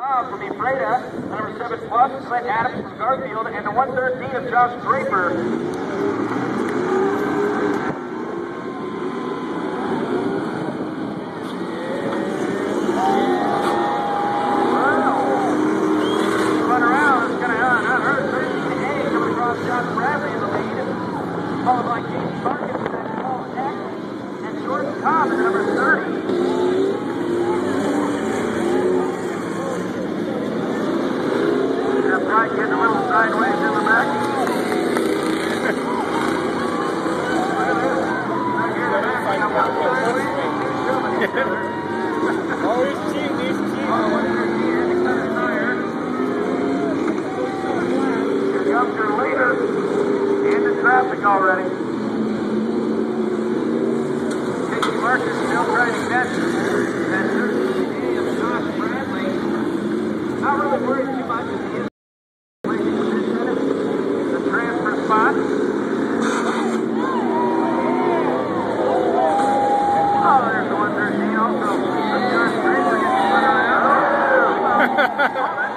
From Ephrata, number 7 plus, Clint Adams from Garfield, and the 113 of Josh Draper. Followed by James Parkinson and Paul Heck, and Jordan Cobb at number 30. That Pride getting a little sideways in the back. Always cheating, he's cheating. Here comes your leader. Traffic already. Casey Marshall still trying to catch that 13 of Josh Bradley. Not really worried too much as he is the transfer spot. Oh, there's the 113 also. Josh Bradley getting spun around.